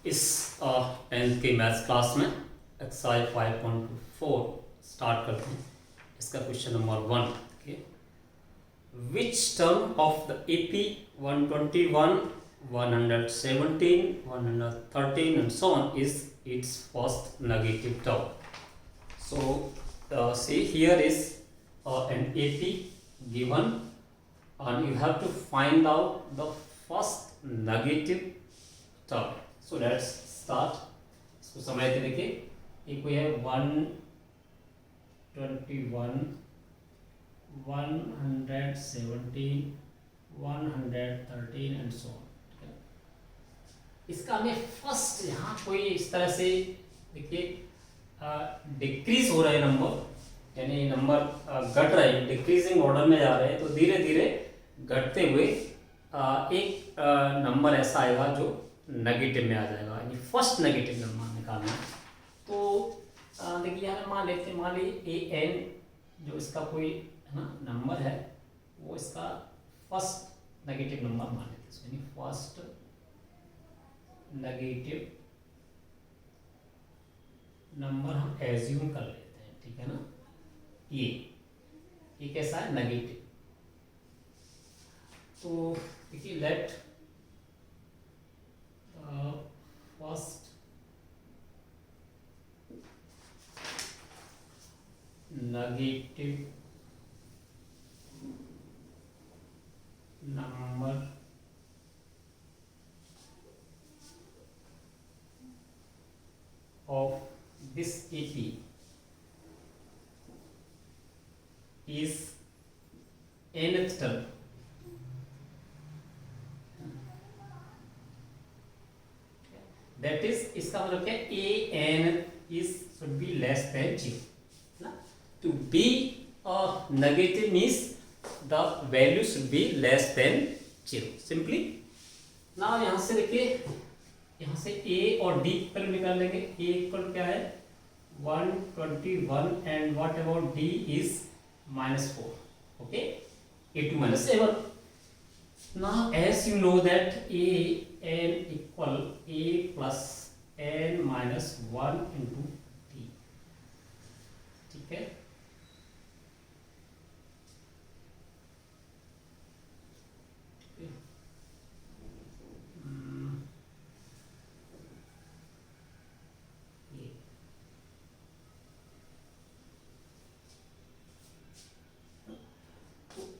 इस 10th की maths class में एक्सरसाइज 5.4 स्टार्ट करते हैं। इसका question number 1, which term of the AP 121, 117, 113 and so on is its first negative term. So see, here is an AP given and you have to find out the first negative term. So let's start. इसको समझते देखिए, एक कोई है 121, 117, 113 and so on. इसका हमें first यहाँ कोई इस तरह से देखिए डिक्रीज हो रहा है नंबर, यानी नंबर घट रहा है, डिक्रीजिंग ऑर्डर में जा रहे हैं, तो धीरे धीरे घटते हुए एक नंबर ऐसा आएगा जो नेगेटिव में आ जाएगा, यानी फर्स्ट नेगेटिव नंबर निकालना है। तो देखिए यहाँ मान लेते हैं, मान लीजिए an जो इसका कोई है ना नंबर है, वो इसका फर्स्ट नेगेटिव नंबर मान लेते हैं, यानी फर्स्ट नेगेटिव नंबर हम एज्यूम कर लेते हैं, ठीक है ना। ये कैसा है, नेगेटिव। तो देखिए let first negative number of this AP is nth term. That is, इसका मतलब क्या है, an is should be less than 0 ना। To be a negative means the value should be less than 0 simply. now यहाँ से देखिए, यहाँ से a और d इक्वल निकाल लेंगे। a इक्वल क्या है 121 and what about d is -4, okay, a2 -7। now as you know that an equal a plus n minus 1 into d, ठीक है।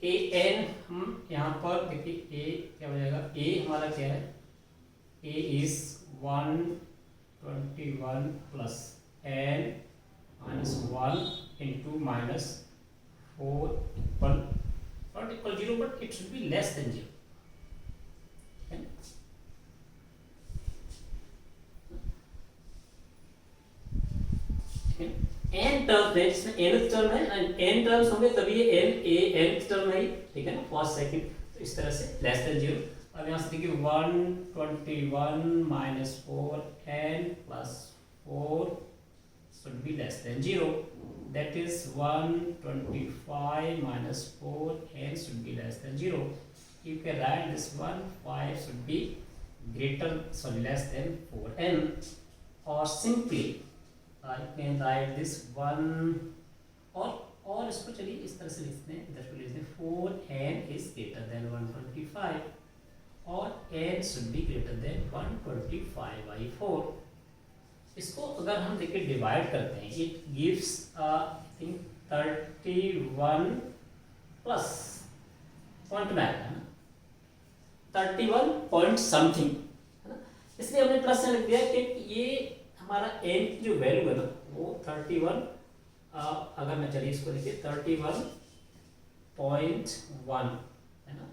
ए एन हम यहाँ पर देखिए, ए क्या हो जाएगा, ए हमारा क्या है, a is 121 plus n minus 1 into -4 equal not equal 0, but it should be less than 0। n term है, इसमें nth टर्म है, n टर्म्स होंगे तभी ये nth टर्म है, ठीक है ना, फर्स्ट सेकंड, तो इस तरह से लेस देन 0। अब यहाँ से देखिए 121 minus 4 n plus 4 should be less than 0, that is 125 minus 4 n should be less than 0। You can write this one, 5 should be greater sorry less than 4n, और simply I can write this one, और इसको चलिए इस तरह से लिखते हैं, इधर को लिखते हैं 4n is greater than 125 और n should be greater than 125/4। इसको अगर हम देखिए डिवाइड करते हैं, it gives I think 31 plus point में आएगा ना, 31 पॉइंट समथिंग है ना, इसलिए हमने प्लस से लिख दिया कि ये हमारा n की जो वैल्यू है ना वो 31, अगर मैं चलिए इसको देखिए 31.1 है ना,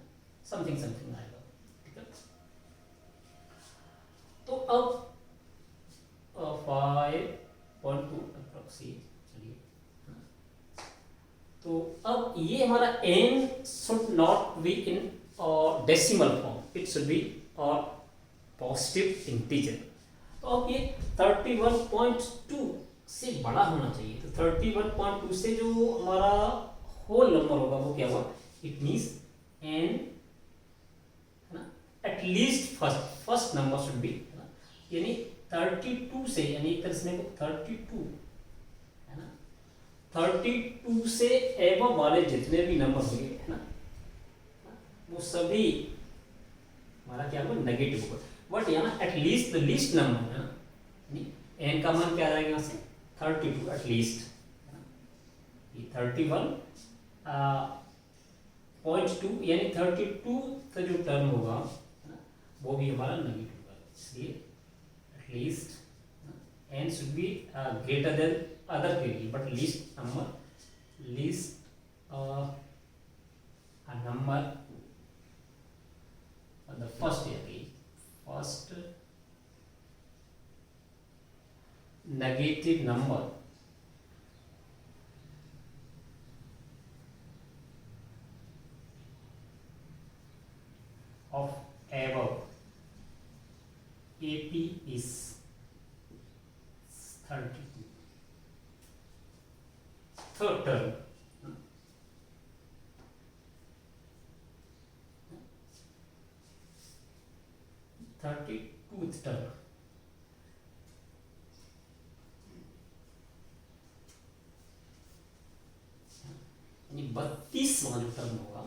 समथिंग समथिंग आएगा, ठीक है। तो अब 5.2 अप्रोक्सीमेट, चलिए, तो अब ये हमारा n should not be in decimal form, it should B positive integer. तो अब ये 31.2 से बड़ा होना चाहिए, तो 31.2 से जो हमारा होल नंबर होगा वो क्या हुआ, इट मींस n है ना, at least first number should be, यानी 32 से, यानी एक तरह से 32 है ना, 32 से एबव वाले जितने भी नंबर होंगे है ना, वो सभी हमारा क्या होगा, नेगेटिव होगा। बट यहाँ एटलीस्ट द लीस्ट नंबर है ना, एन का मान क्या आ जाएगा यहाँ से 32 एटलीस्ट, 31.2 यानी 32 का जो टर्म होगा है ना, वो भी हमारा नेगेटिव होगा। इसलिए at least N should be greater than other के लिए, but least number the first negative number of above AP is 32. Third term, 32th term, यानी 32वां जो टर्म होगा है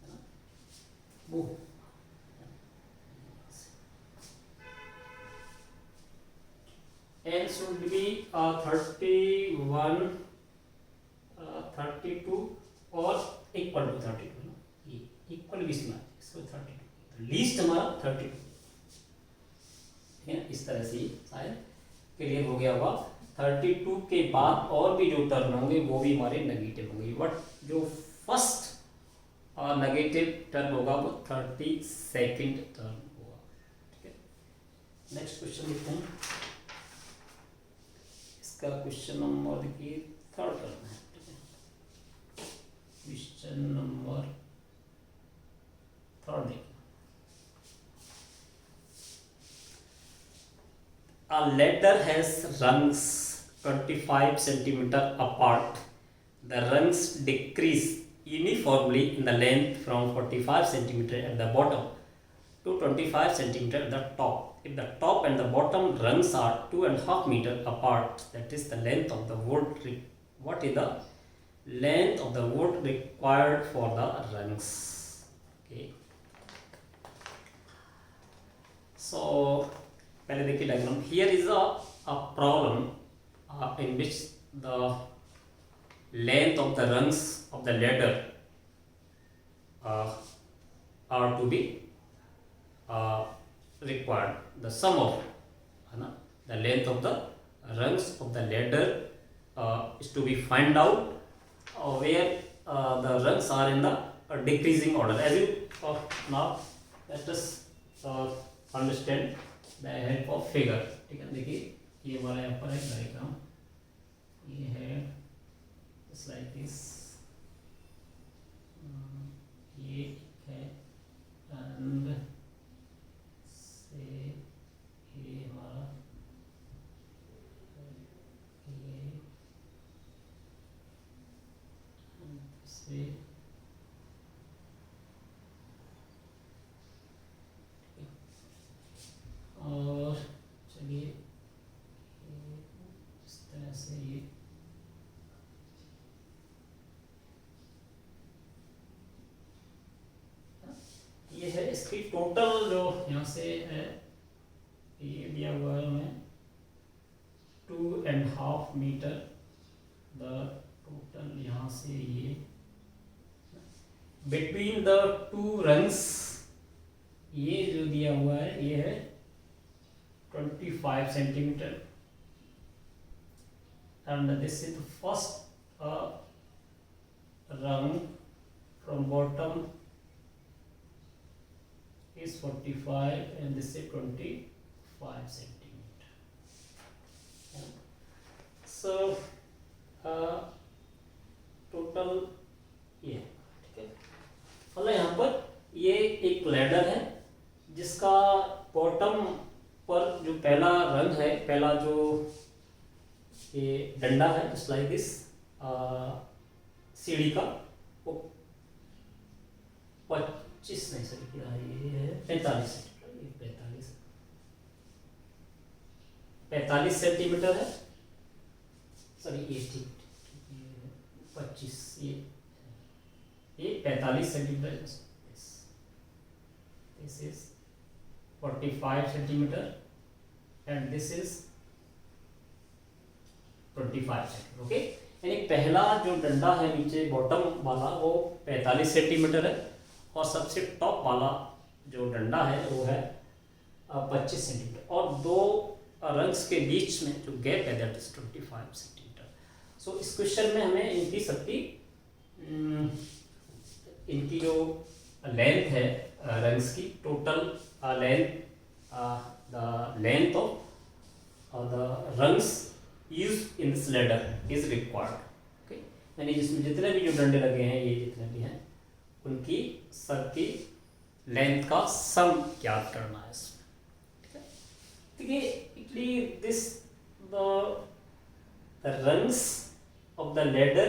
ना, वो N should be 31, 32 और इक्वल टू 32 है ना, ये इक्वल भी इसमें, इसको 32 लीस्ट हमारा 32 है, इस तरह से शायद क्लियर हो गया होगा। 32 के बाद और भी जो टर्म होंगे वो भी हमारे नेगेटिव होंगे, बट जो फर्स्ट नेगेटिव टर्म होगा वो 32nd टर्म होगा। ठीक है, नेक्स्ट क्वेश्चन देखते हैं। इसका क्वेश्चन नंबर देखिए 3rd टर्म है। ठीक है, क्वेश्चन नंबर 3rd देखिए। A ladder has rungs 25 centimeter apart. The rungs decrease uniformly in the length from 45 centimeter at the bottom to 25 centimeter at the top. If the top and the bottom rungs are 2.5 meter apart, that is the length of the wood. What is the length of the wood required for the rungs? Okay. So पहले देखिए diagram. Here is a problem in which the length of the rungs of the ladder are to be required. The sum of है ना, the length of the rungs of the ladder is to be find out where the rungs are in the decreasing order. As you now let us understand the help of figure. ठीक है, देखिए ये हमारा यहाँ पर है diagram, ये है लाइक दिस, ये है एंड से ये हमारा ये से और चलिए इस तरह से ये है इसकी टोटल जो यहाँ से है, ये दिया हुआ है हमें 2.5 मीटर, द टोटल यहाँ से ये बिटवीन द टू रंग्स, ये जो दिया हुआ है ये है 25 centimetre, and this is the first rung from bottom is 45 and this is 25 centimeter. So total ये, ठीक है, मतलब यहाँ पर ये एक लैडर है जिसका बॉटम पर जो पहला रंग है, पहला जो ये डंडा है जस्ट लाइक दिस सीढ़ी का, वो 25 नहीं सर क्या ये है 45 सेंटीमीटर, ये 45 45 सेंटीमीटर है, सॉरी ये ठीक 25, ये 45 centimetre, this is 45 centimetre and this is 25 centimetre. Okay, यानी पहला जो डंडा है नीचे बॉटम वाला वो 45 सेंटीमीटर है और सबसे टॉप वाला जो डंडा है वो है 25 सेंटीमीटर, और दो रंग्स के बीच में जो गैप है दैट इज 25 सेंटीमीटर। सो इस क्वेश्चन में हमें इनकी सबकी इनकी जो लेंथ है रंग्स की, total length, the length of the rungs used in this ladder is required. Okay, यानी जिसमें जितने भी जो डंडे लगे हैं, ये जितने भी हैं, उनकी सबकी लेंथ का सम ज्ञात करना है इसमें। ठीक है, देखिए this the rungs of the ladder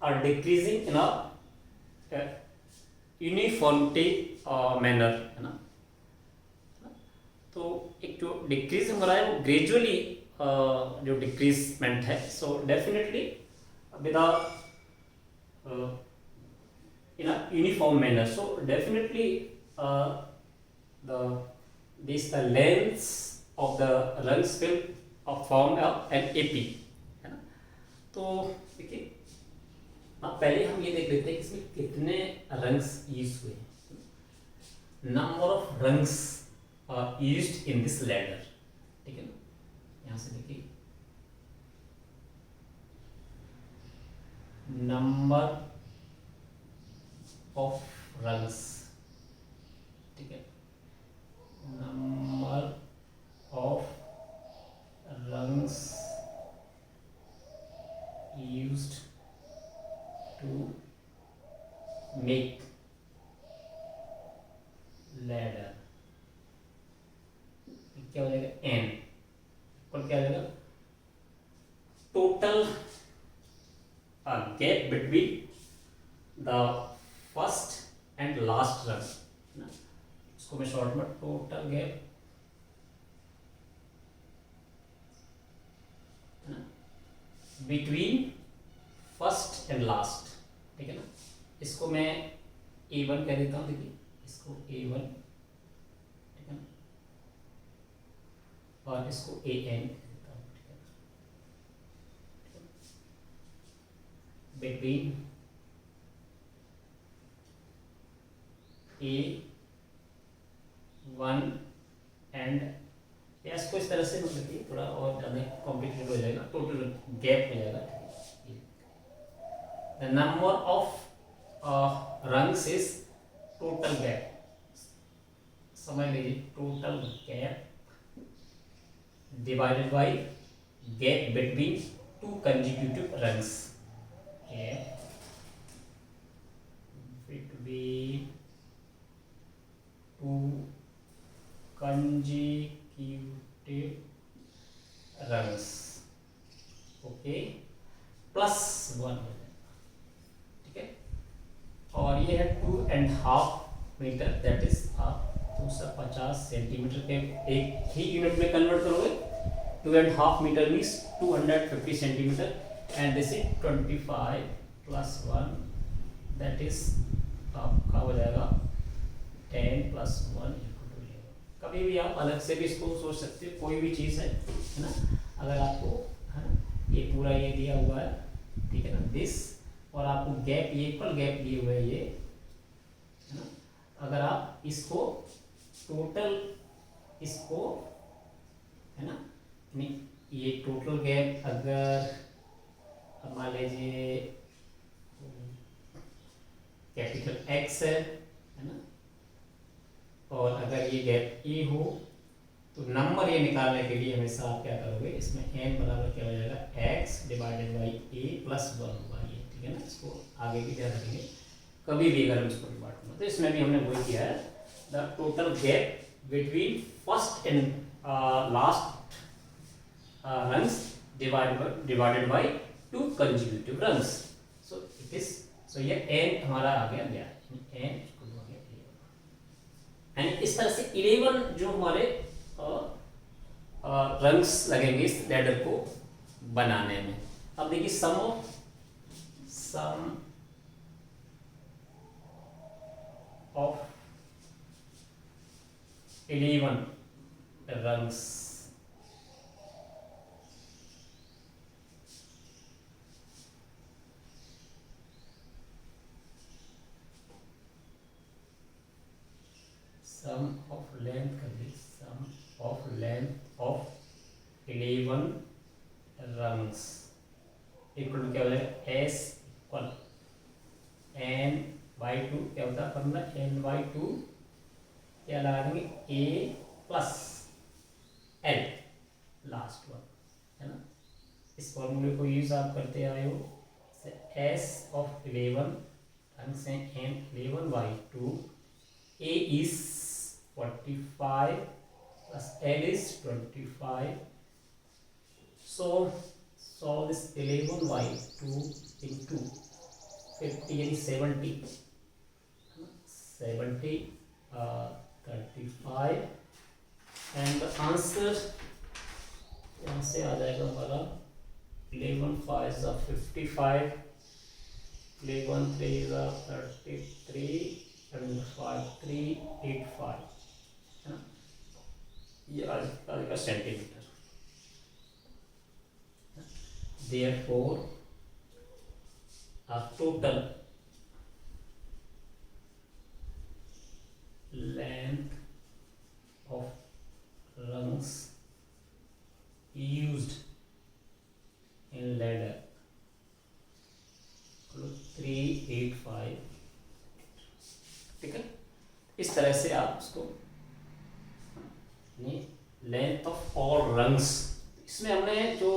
are decreasing in a uniformity manner, है ना। तो एक जो डिक्रीजिंग हो रहा है वो ग्रेजुअली जो डिक्रीजमेंट है, so definitely with in a uniform manner, so definitely the lengths of the rungs will form an AP, है ना। तो देखिए पहले हम ये देख लेते हैं कि इसमें कितने रंग्स यूज हुए हैं, number of rungs used in this ladder. ठीक है ना, यहाँ से देखिए नंबर ऑफ रंग्स, ठीक है, number of rungs used to make ladder, क्या हो जाएगा n, और क्या हो जाएगा total gap between the first and last run, ना, इसको मैं शॉर्ट में टोटल गैप, है ना, बिटवीन फर्स्ट एंड लास्ट। ठीक है ना, इसको मैं A1 कह देता हूँ, देखिए इसको A1, ठीक है ना, और इसको AN कह देता हूँ। ठीक है, बिटवीन A1 एंड, या इसको इस तरह से मतलब कि थोड़ा और ज़्यादा कॉम्प्लिकेटेड हो जाएगा, टोटल गैप हो जाएगा। The number of rungs is total gap, समझ लीजिए total gap divided by gap between two consecutive rungs, gap between two consecutive rungs, okay, plus 1 हो जाएगा। ठीक है, और ये है 2.5 मीटर, दैट इज 250 सेंटीमीटर के एक ही यूनिट में कन्वर्ट करोगे, 2.5 metre means 250 centimetre, and this is 25 plus 1 that is आपका हो जाएगा 10 प्लस 1 इक्वल टू 0। कभी भी आप अलग से भी इसको सोच सकते हो, कोई भी चीज़ है ना, अगर आपको, है ना, ये पूरा ये दिया हुआ है, ठीक है ना, दिस, और आपको गैप, ये इक्वल गैप दिए हुए है ये, है ना, अगर आप इसको टोटल, इसको, है ना, ये टोटल गैप अगर मान लीजिए कैपिटल X है ना, और अगर ये गैप E हो, तो नंबर ये निकालने के लिए हमेशा आप क्या करोगे, इसमें n बराबर क्या हो जाएगा x divided by a plus 1 होगा ये। ठीक है ना, इसको आगे भी ध्यान रखेंगे कभी भी अगर हम इसको डिवाइड करें, तो इसमें भी हमने वही किया है, the total gap between first and last rungs divided by two consecutive rungs, so it is, so ये n हमारा आ गया n इक्वल हो गया 11, यानी इस तरह से 11 जो हमारे रंग्स लगेंगे इस लैडर को बनाने में। अब देखिए sum of 11 rungs sum of length कर दी, sum of length of 11 rungs equal क्या हो जाएगा, एस इक्वल एन बाई 2 क्या होता है फॉर्मूला, एन बाई 2 क्या लगा देंगे, ए प्लस एल लास्ट वन है ना। इस फॉर्मूले को यूज आप करते आए हो, एस ऑफ 11 रंग से n 11 by 2, a is 45 plus L is 25. So this 11 by 2 into 50 यानी 70 35 and the answer यहाँ से आ जाएगा हमारा 11 5 is 55, 11 3 is 33 and 5 3 8 5 है ना, ये आज का centimetre. Therefore a total length of rungs used in ladder 385, ठीक है। इस तरह से आप उसको लेंथ ऑफ ऑल रंग्स, इसमें हमने जो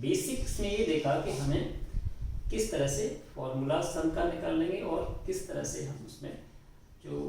बेसिक्स में ये देखा कि हमें किस तरह से फॉर्मूला सम का निकाल लेंगे और किस तरह से हम उसमें जो